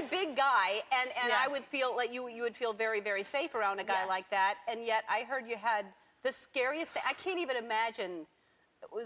a big guy, and Yes. I would feel like you would feel very, very safe around a guy Yes. like that, and yet I heard you had the scariest thing. I can't even imagine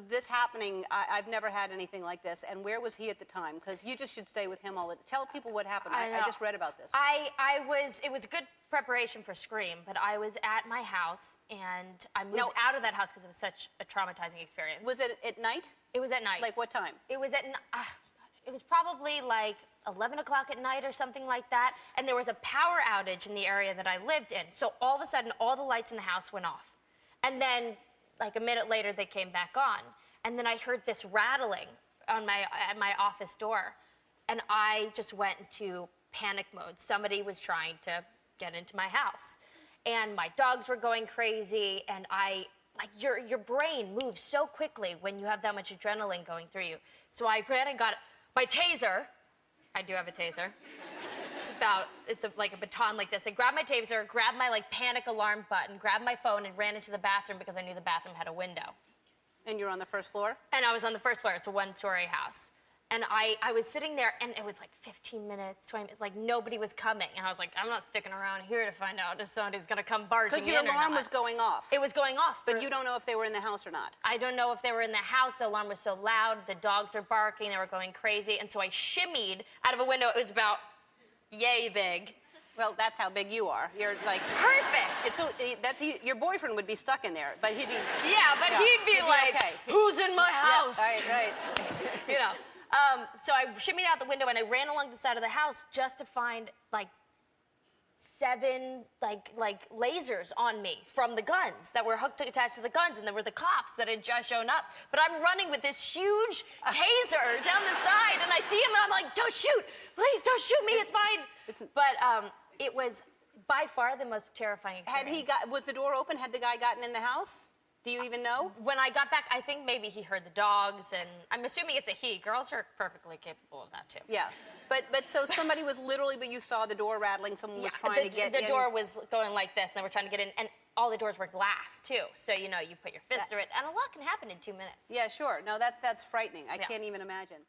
this happening. I've never had anything like this. And where was he at the time? Because you just should stay with him all the time. Tell people what happened. I just read about this. It was good preparation for Scream, but I was at my house, and I moved out of that house because it was such a traumatizing experience. Was it at night? It was at night. Like what time? It was it was probably like 11 o'clock at night or something like that, and there was a power outage in the area that I lived in. So all of a sudden, all the lights in the house went off. And then, like a minute later, they came back on. And then I heard this rattling at my office door, and I just went into panic mode. Somebody was trying to get into my house. And my dogs were going crazy, and your brain moves so quickly when you have that much adrenaline going through you. So I ran and got my taser. I do have a taser. It's like a baton like this. I grabbed my taser, grabbed my panic alarm button, grabbed my phone, and ran into the bathroom because I knew the bathroom had a window. And you're on the first floor? And I was on the first floor. It's a one-story house. And I was sitting there, and it was like 15 minutes, 20 minutes, like nobody was coming. And I was like, I'm not sticking around here to find out if somebody's going to come barging in or not. Because your alarm was going off. It was going off. But you don't know if they were in the house or not. I don't know if they were in the house. The alarm was so loud. The dogs are barking. They were going crazy. And so I shimmied out of a window. It was about yay big. Well, that's how big you are. You're like... Perfect. So your boyfriend would be stuck in there, but he'd be... Yeah, but he'd be like, okay. Who's in my house? Yeah, right. You know. So I shimmied out the window, and I ran along the side of the house just to find, 7 lasers on me from the guns that were attached to the guns, and there were the cops that had just shown up. But I'm running with this huge taser down the side, and I see him, and I'm like, don't shoot! Please don't shoot me, it's mine! But it was by far the most terrifying experience. Was the door open? Had the guy gotten in the house? Do you even know? When I got back, I think maybe he heard the dogs, and I'm assuming it's a he. Girls are perfectly capable of that, too. Yeah. But so somebody was literally, but you saw the door rattling, someone was trying to get in. The door was going like this, and they were trying to get in, and all the doors were glass, too. So, you put your fist through it, and a lot can happen in 2 minutes. Yeah, sure. No, that's frightening. I can't even imagine.